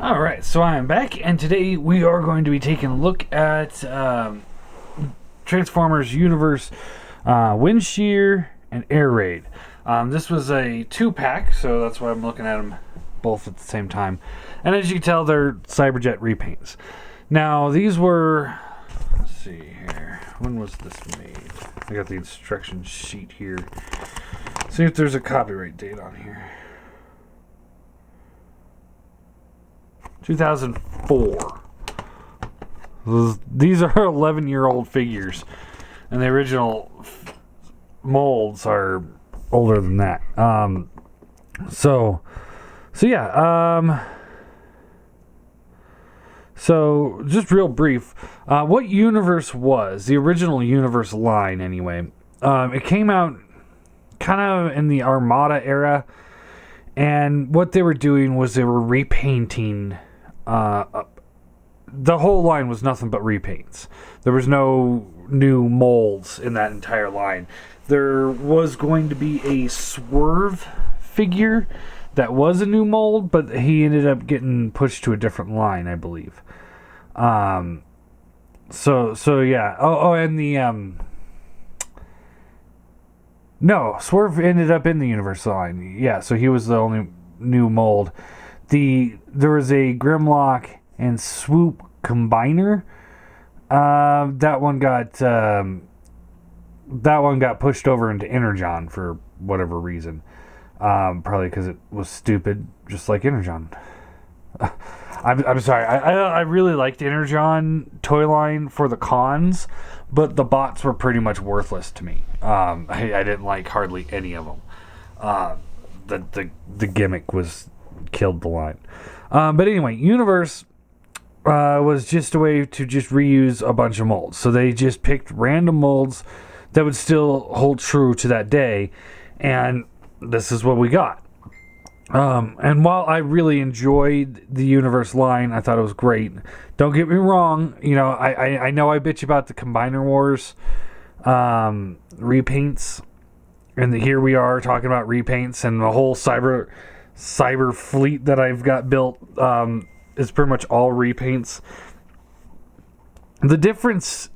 Alright, so I am back, and today we are going to be taking a look at Transformers Universe Wind Shear and Air Raid. This was a 2-pack, so that's why I'm looking at them both at the same time. And as you can tell, they're Cyberjet repaints. Now, these were... Let's see here. When was this made? I got the instruction sheet here. See if there's a copyright date on here. 2004. These are 11-year-old figures, and the original molds are older than that. So just real brief, what Universe was, the original Universe line anyway, it came out kind of in the Armada era, and what they were doing was they were repainting. The whole line was nothing but repaints. There was no new molds in that entire line. There was going to be a Swerve figure that was a new mold, but he ended up getting pushed to a different line, I believe. So yeah. And the no, Swerve ended up in the Universe line. Yeah, so he was the only new mold. There was a Grimlock and Swoop combiner. That one got pushed over into Energon for whatever reason. Probably because it was stupid, just like Energon. I'm sorry. I really liked Energon toy line for the cons, but the bots were pretty much worthless to me. I didn't like hardly any of them. The gimmick killed the line. But anyway, Universe was just a way to just reuse a bunch of molds. So they just picked random molds that would still hold true to that day, and this is what we got. And while I really enjoyed the Universe line, I thought it was great. Don't get me wrong, I know I bitch about the Combiner Wars repaints, and here we are talking about repaints, and the whole cyber fleet that I've got built is pretty much all repaints. The difference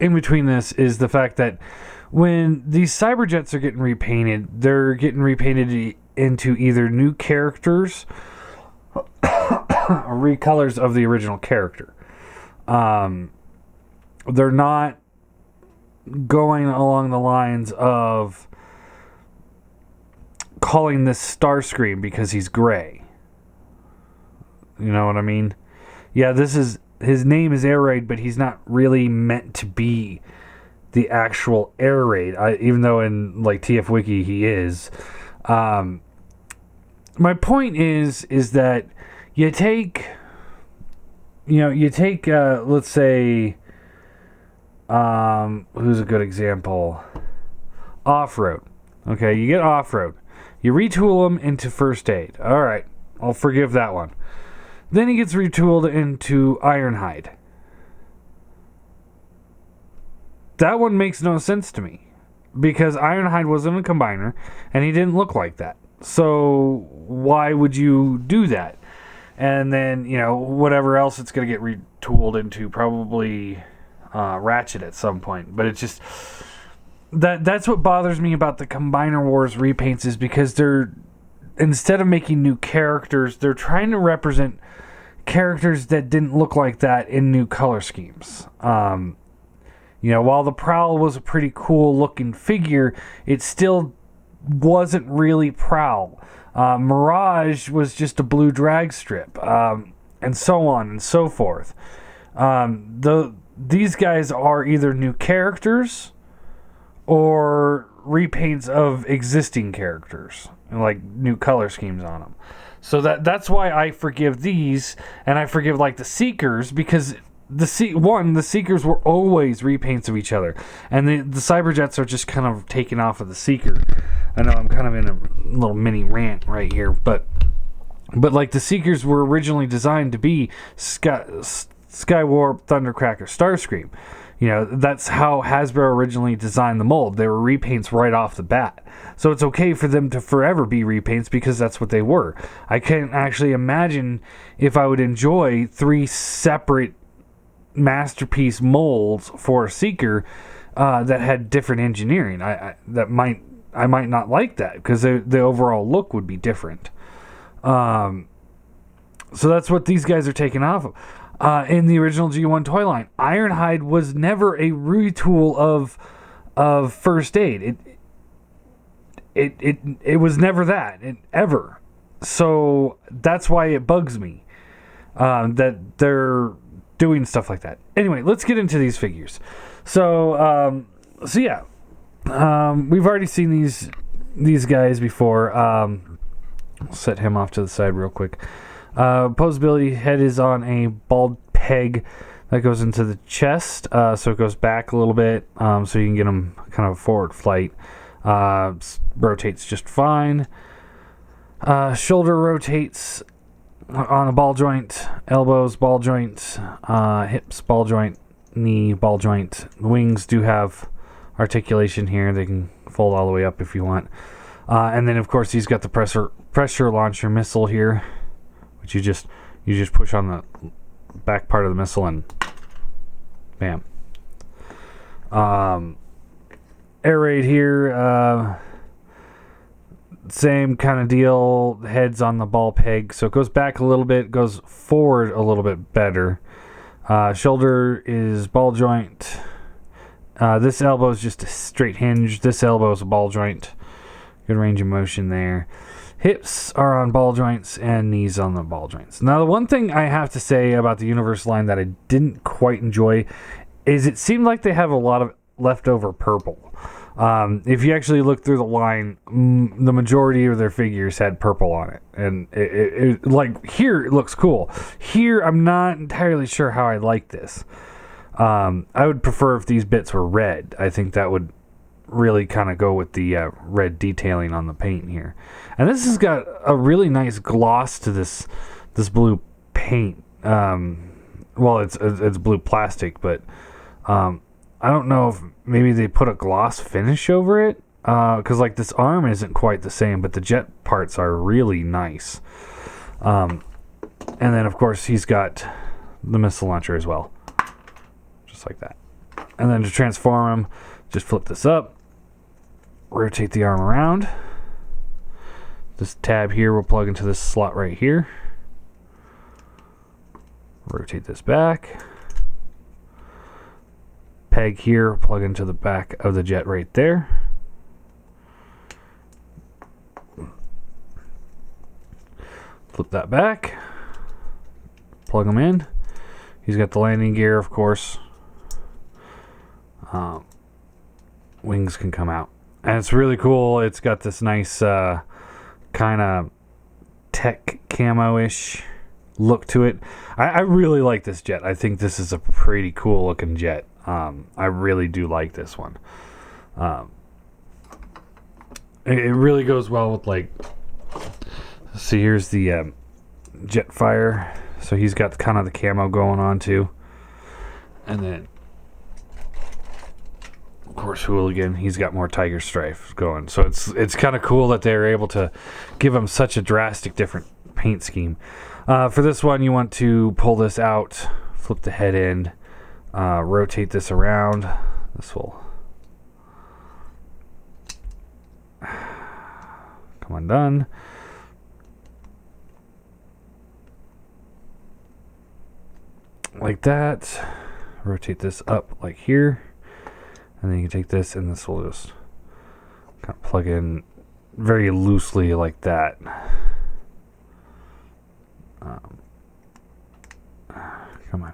in between this is the fact that when these Cyberjets are getting repainted, they're getting repainted into either new characters or recolors of the original character. They're not going along the lines of calling this Starscream because he's gray. You know what I mean? Yeah, his name is Air Raid, but he's not really meant to be the actual Air Raid, even though in like TF Wiki he is. My point is that you take let's say who's a good example? Off-Road. Okay, you get Off-Road. You retool him into First Aid. All right, I'll forgive that one. Then he gets retooled into Ironhide. That one makes no sense to me, because Ironhide wasn't a combiner, and he didn't look like that. So why would you do that? And then, whatever else it's going to get retooled into, probably Ratchet at some point. But it's just... That's what bothers me about the Combiner Wars repaints, is because they're, instead of making new characters, they're trying to represent characters that didn't look like that in new color schemes. While the Prowl was a pretty cool looking figure, it still wasn't really Prowl. Mirage was just a blue drag strip, and so on and so forth. These guys are either new characters or repaints of existing characters, like new color schemes on them. So that's why I forgive these, and I forgive like the Seekers, because the Seekers were always repaints of each other, and the Cyberjets are just kind of taken off of the Seeker. I know I'm kind of in a little mini rant right here, but like the Seekers were originally designed to be Skywarp, Thundercracker, Starscream. You know, that's how Hasbro originally designed the mold. They were repaints right off the bat. So it's okay for them to forever be repaints because that's what they were. I can't actually imagine if I would enjoy 3 separate masterpiece molds for a Seeker that had different engineering. I might not like that because the overall look would be different. So that's what these guys are taking off of. In the original G1 toy line, Ironhide was never a retool of First Aid. It was never that ever. So that's why it bugs me that they're doing stuff like that. Anyway, let's get into these figures. So yeah, we've already seen these guys before. I'll set him off to the side real quick. Posability head is on a bald peg that goes into the chest, so it goes back a little bit, so you can get him kind of forward flight. Rotates just fine. Shoulder rotates on a ball joint, elbows ball joint, hips ball joint, knee ball joint. The wings do have articulation here; they can fold all the way up if you want. And then, of course, he's got the pressure launcher missile here, which you just push on the back part of the missile and bam. Air raid here, same kind of deal. The head's on the ball peg, so it goes back a little bit, goes forward a little bit better. Shoulder is ball joint. This elbow is just a straight hinge. This elbow is a ball joint. Good range of motion there. Hips are on ball joints and knees on the ball joints. Now, the one thing I have to say about the Universal line that I didn't quite enjoy is it seemed like they have a lot of leftover purple. If you actually look through the line, the majority of their figures had purple on it. And it like here, it looks cool. Here, I'm not entirely sure how I like this. I would prefer if these bits were red. I think that would really kind of go with the red detailing on the paint here. And this has got a really nice gloss to this blue paint. Well, it's blue plastic, but I don't know if maybe they put a gloss finish over it, because like this arm isn't quite the same, but the jet parts are really nice. And then of course he's got the missile launcher as well, just like that. And then to transform him, just flip this up, rotate the arm around. This tab here will plug into this slot right here. Rotate this back. Peg here, plug into the back of the jet right there. Flip that back. Plug him in. He's got the landing gear, of course. Wings can come out. And it's really cool. It's got this nice kind of tech camo-ish look to it. I really like this jet. I think this is a pretty cool looking jet. I really do like this one. It really goes well with, like, see, here's the Jetfire. So he's got kind of the camo going on too. And then, of course, Hooligan, he's got more Tiger Stripe going. So it's kind of cool that they're able to give him such a drastic different paint scheme. For this one, you want to pull this out, flip the head end, rotate this around. This will come undone. Like that. Rotate this up like here. And then you can take this and this will just kind of plug in very loosely like that. Come on.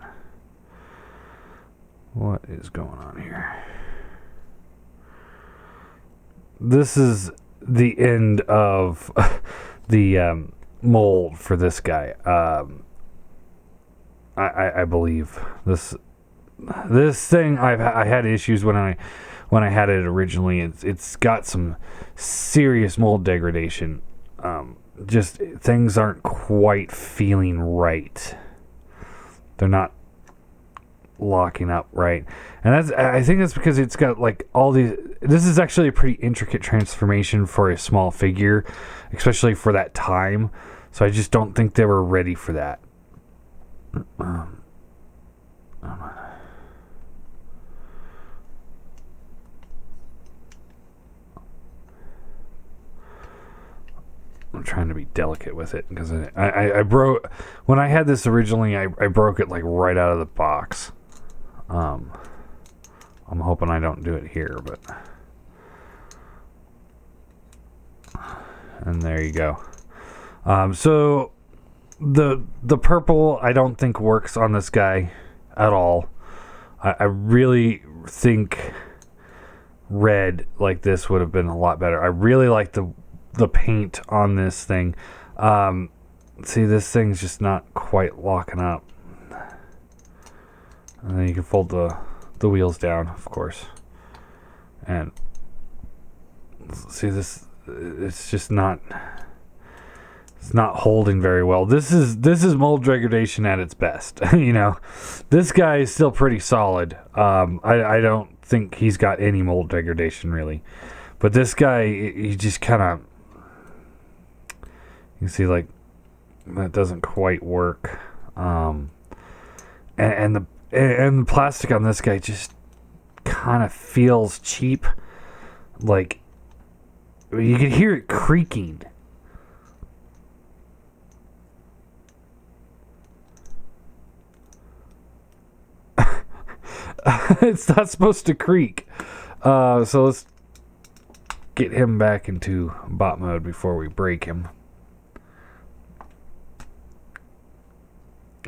What is going on here? This is the end of the mold for this guy. I believe this thing I had issues when I had it originally. It's got some serious mold degradation. Just things aren't quite feeling right. They're not locking up right. And I think that's because it's got like all these. This is actually a pretty intricate transformation for a small figure, especially for that time. So I just don't think they were ready for that. I'm trying to be delicate with it because I broke when I had this originally. I broke it like right out of the box. I'm hoping I don't do it here, but and there you go. So the purple I don't think works on this guy at all. I really think red like this would have been a lot better. I really like the paint on this thing. See, this thing's just not quite locking up. And then you can fold the wheels down, of course. And see this, it's just not, it's not holding very well. This is mold degradation at its best. You know, this guy is still pretty solid. I don't think he's got any mold degradation really. But this guy, he just kind of, you can see like that doesn't quite work. And the plastic on this guy just kind of feels cheap. Like you can hear it creaking. It's not supposed to creak. So let's get him back into bot mode before we break him.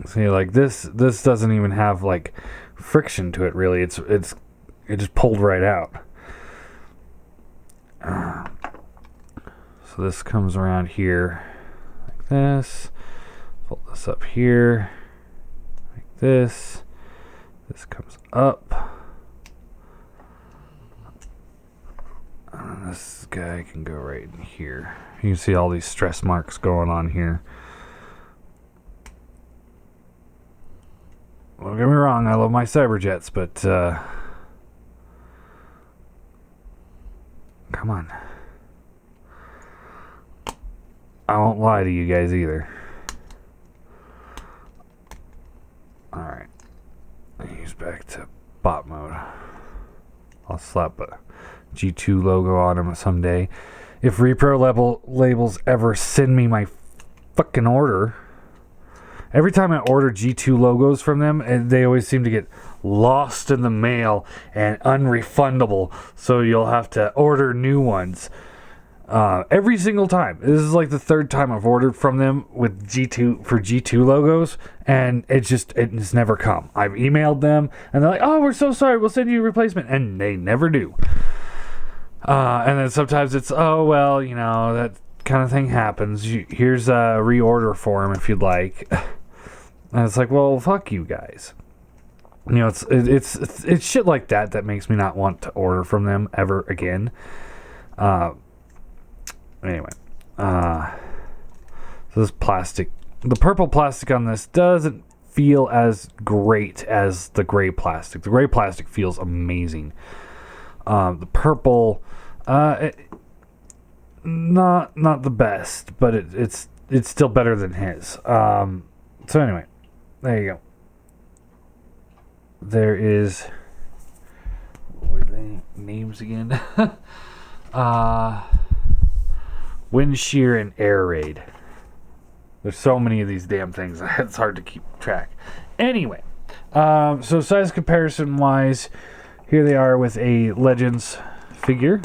See, like this doesn't even have like friction to it really. It just pulled right out. So this comes around here like this. Fold this up here like this. This comes up. And this guy can go right in here. You can see all these stress marks going on here. Don't get me wrong, I love my Cyberjets, but come on. I won't lie to you guys either. Alright. He's back to bot mode. I'll slap a G2 logo on him someday. If Repro labels ever send me my fucking order. Every time I order G2 logos from them, they always seem to get lost in the mail and unrefundable. So you'll have to order new ones. Every single time. This is like the third time I've ordered from them with G2 logos, and it's never come. I've emailed them, and they're like, "Oh, we're so sorry. We'll send you a replacement," and they never do. And then sometimes it's, "Oh well, you know that kind of thing happens. Here's a reorder form if you'd like." And it's like, well, fuck you guys. You know, it's shit like that makes me not want to order from them ever again. Anyway, so this plastic, the purple plastic on this doesn't feel as great as the gray plastic. The gray plastic feels amazing. The purple, not the best, but it's still better than his. So anyway, there you go. There is, what were the names again? Wind shear and air raid. There's so many of these damn things. It's hard to keep track. Anyway, so size comparison wise, here they are with a Legends figure.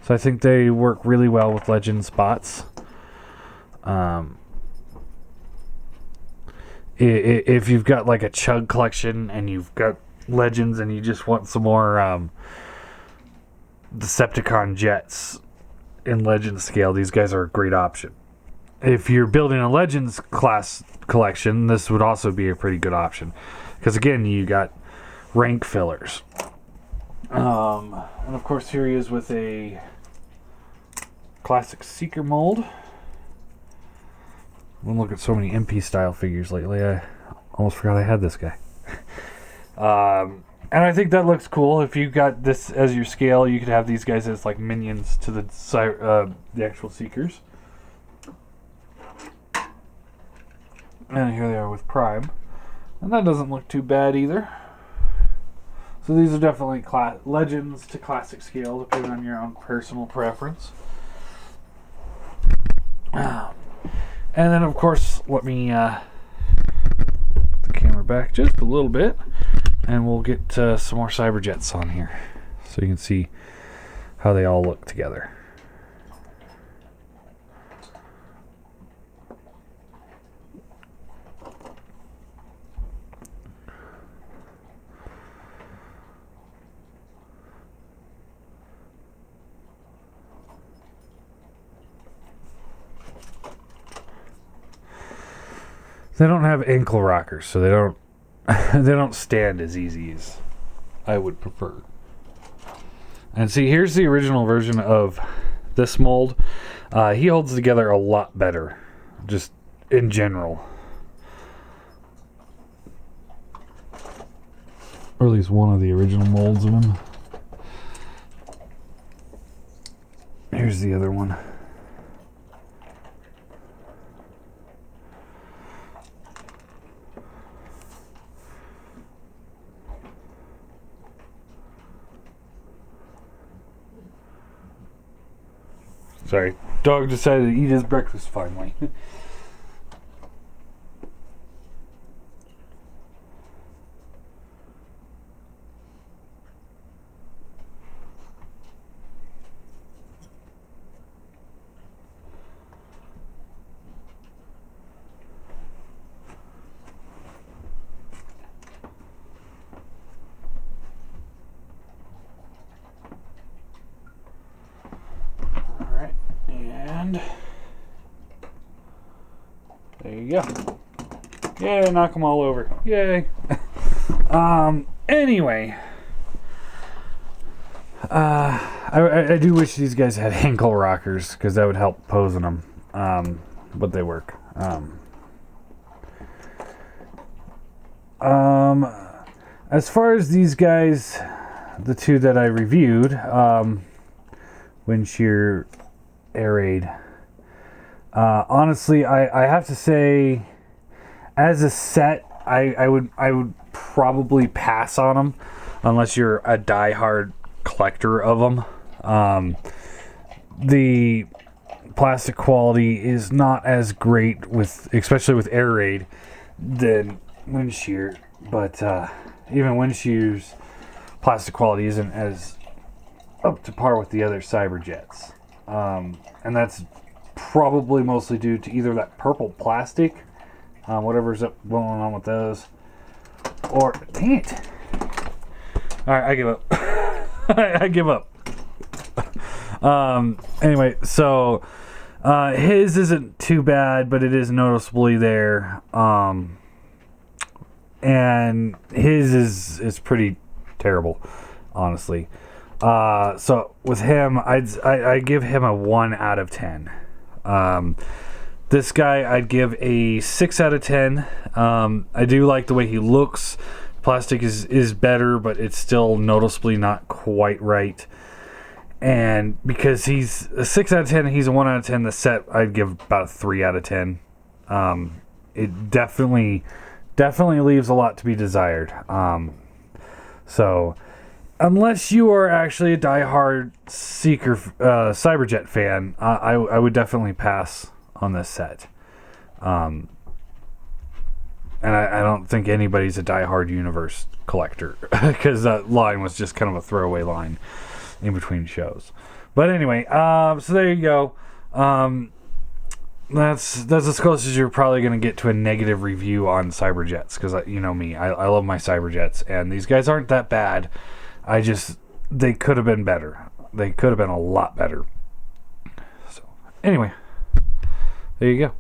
So I think they work really well with Legends bots. If you've got like a Chug collection and you've got Legends and you just want some more Decepticon jets in Legends scale, these guys are a great option. If you're building a Legends class collection, this would also be a pretty good option. Because again, you got rank fillers. And of course here he is with a classic Seeker mold. I've been looking at so many MP style figures lately, I almost forgot I had this guy. And I think that looks cool. If you got this as your scale, you could have these guys as like minions to the actual Seekers. And here they are with Prime. And that doesn't look too bad either. So these are definitely legends to classic scale, depending on your own personal preference. And then, of course, let me put the camera back just a little bit, and we'll get some more Cyberjets on here, so you can see how they all look together. They don't have ankle rockers, so they don't they don't stand as easy as I would prefer. And see, here's the original version of this mold. He holds together a lot better, just in general. Or at least one of the original molds of him. Here's the other one. Sorry, dog decided to eat his breakfast finally. There you go. Yay, knock them all over. Yay. Anyway. I do wish these guys had ankle rockers, because that would help posing them. But they work. As far as these guys, the two that I reviewed, Windshear, Air Raid. Honestly, I have to say, as a set, I would probably pass on them, unless you're a diehard collector of them. The plastic quality is not as great especially with Air Raid, than Windshear. But even Windshear's plastic quality isn't as up to par with the other Cyberjets. And that's probably mostly due to either that purple plastic, whatever's going on with those, or dang it. All right, I give up. I give up. Anyway, so his isn't too bad, but it is noticeably there. And his is pretty terrible, honestly. So with him, I give him a 1 out of 10. This guy I'd give a 6 out of 10. I do like the way he looks. Plastic is better, but it's still noticeably not quite right. And because he's a 6 out of 10, he's a 1 out of 10, the set I'd give about a 3 out of 10. It definitely leaves a lot to be desired. So unless you are actually a diehard Seeker Cyberjet fan, I would definitely pass on this set. And I don't think anybody's a diehard Universe collector, because that line was just kind of a throwaway line in between shows. But anyway, so there you go. That's as close as you're probably going to get to a negative review on Cyberjets, because you know me, I love my Cyberjets, and these guys aren't that bad. They could have been better. They could have been a lot better. So anyway, there you go.